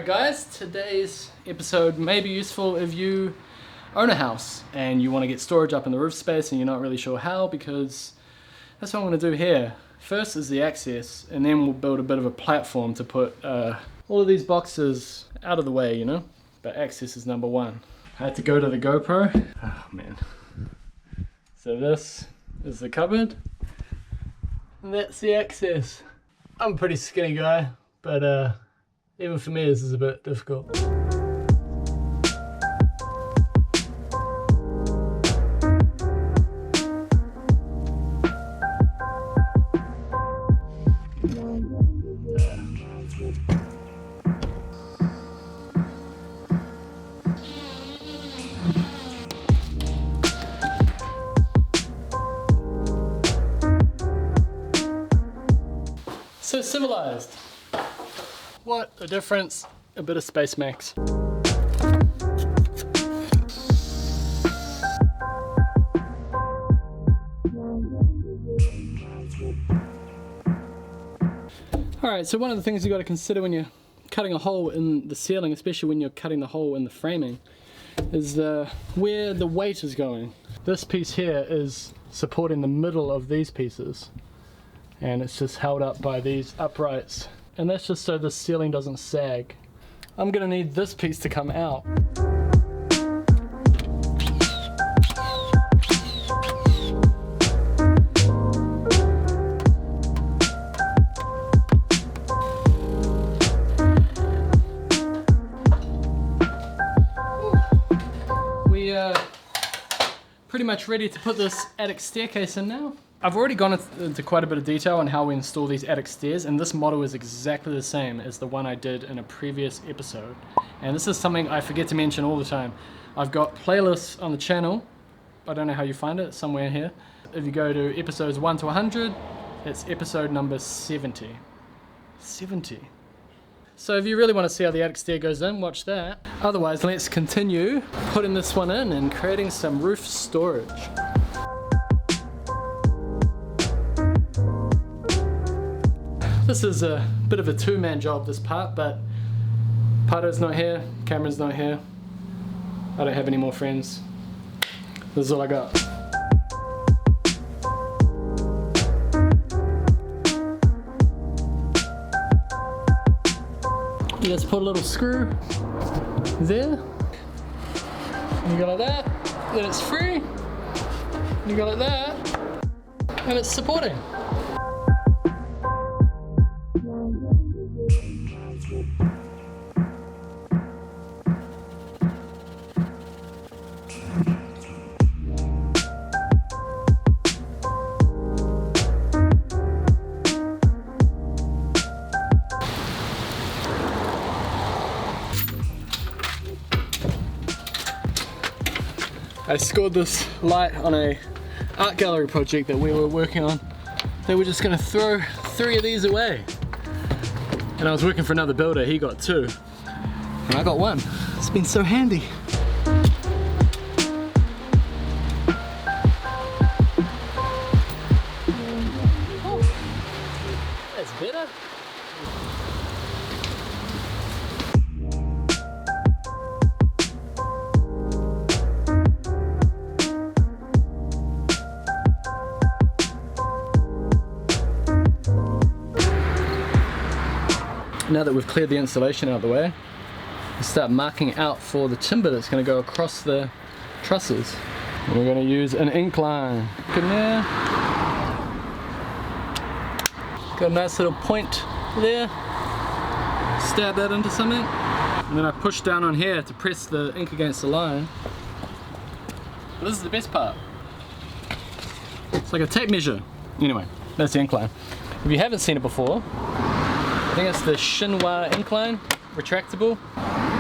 Alright guys, today's episode may be useful if you own a house and you want to get storage up in the roof space and you're not really sure how, because that's what I'm going to do here. First is the access, and then we'll build a bit of a platform to put all of these boxes out of the way, you know? But access is number one. I had to go to the GoPro. Oh man. So this is the cupboard, and that's the access. I'm a pretty skinny guy, but even for me this is a bit difficult. So civilized. What a difference a bit of space makes. Alright, so one of the things you got to consider when you're cutting a hole in the ceiling, especially when you're cutting the hole in the framing, is where the weight is going. This piece here is supporting the middle of these pieces, and it's just held up by these uprights, and that's just so the ceiling doesn't sag. I'm gonna need this piece to come out. We are pretty much ready to put this attic staircase in now. I've already gone into quite a bit of detail on how we install these attic stairs, and this model is exactly the same as the one I did in a previous episode. And this is something I forget to mention all the time. I've got playlists on the channel. I don't know how you find it, somewhere here. If you go to episodes 1 to 100, it's episode number 70. 70. So if you really want to see how the attic stair goes in, watch that. Otherwise, let's continue putting this one in and creating some roof storage. This is a bit of a two-man job, this part, but Pato's not here, Cameron's not here, I don't have any more friends. This is all I got. You just put a little screw there, you go like that, then it's free, you go like that, and it's supporting. I scored this light on a art gallery project that we were working on. They were just gonna throw 3 of these away. And I was working for another builder, he got 2. And I got 1. It's been so handy. Oh, that's better. Now that we've cleared the insulation out of the way, we'll start marking out for the timber that's going to go across the trusses. And we're going to use an incline. Good there. Got a nice little point there. Stab that into something. And then I push down on here to press the ink against the line. But this is the best part. It's like a tape measure. Anyway, that's the incline. If you haven't seen it before, I think it's the Chinois incline, retractable.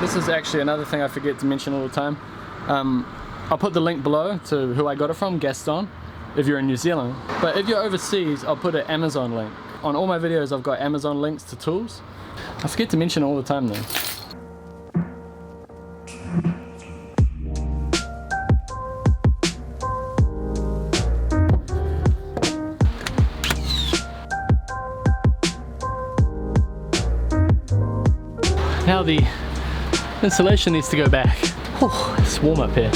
This is actually another thing I forget to mention all the time. I'll put the link below to who I got it from, Gaston, if you're in New Zealand. But if you're overseas, I'll put an Amazon link. On all my videos, I've got Amazon links to tools. I forget to mention it all the time though. now the insulation needs to go back. Whew, it's warm up here.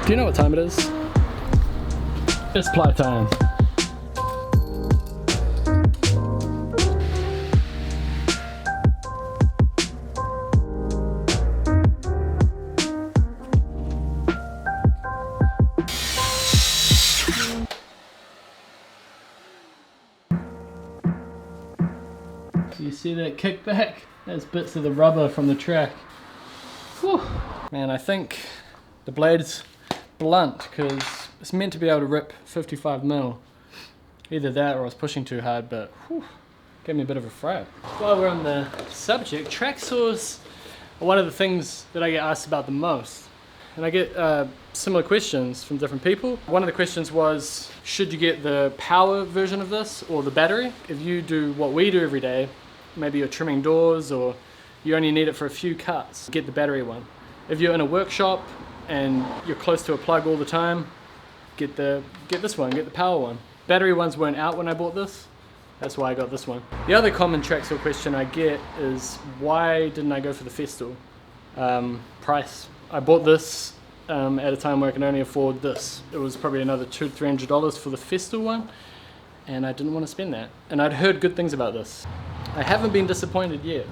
Do you know what time it is? It's ply time. So you see that kickback? That's bits of the rubber from the track. Whew. Man, I think the blade's blunt because it's meant to be able to rip 55mm. Either that or I was pushing too hard, but whew, gave me a bit of a fright. While we're on the subject, track saws are one of the things that I get asked about the most. And I get similar questions from different people. One of the questions was, should you get the power version of this or the battery? If you do what we do every day, maybe you're trimming doors or you only need it for a few cuts, get the battery one. If you're in a workshop and you're close to a plug all the time, get this one, get the power one. Battery ones weren't out when I bought this, that's why I got this one. The other common track saw question I get is, why didn't I go for the Festool? Price. I bought this at a time where I can only afford this. It was probably another $200 to $300 for the Festool one, and I didn't want to spend that. And I'd heard good things about this. I haven't been disappointed yet.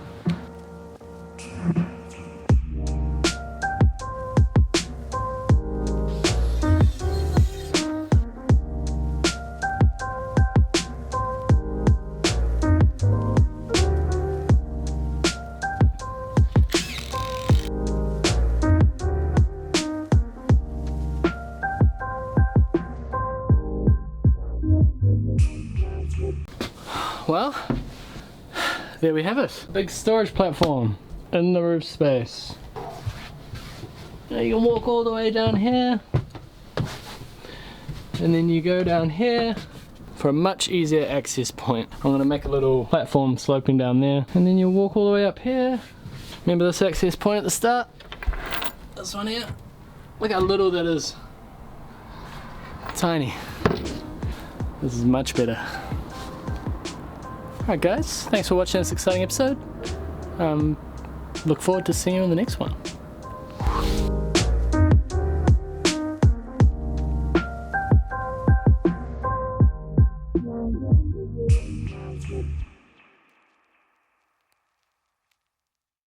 Well, there we have it. Big storage platform in the roof space. Now you can walk all the way down here, and then you go down here for a much easier access point. I'm going to make a little platform sloping down there, and then you'll walk all the way up here. Remember this access point at the start? This one here. Look how little that is. Tiny. This is much better. Alright guys, thanks for watching this exciting episode. Look forward to seeing you in the next one.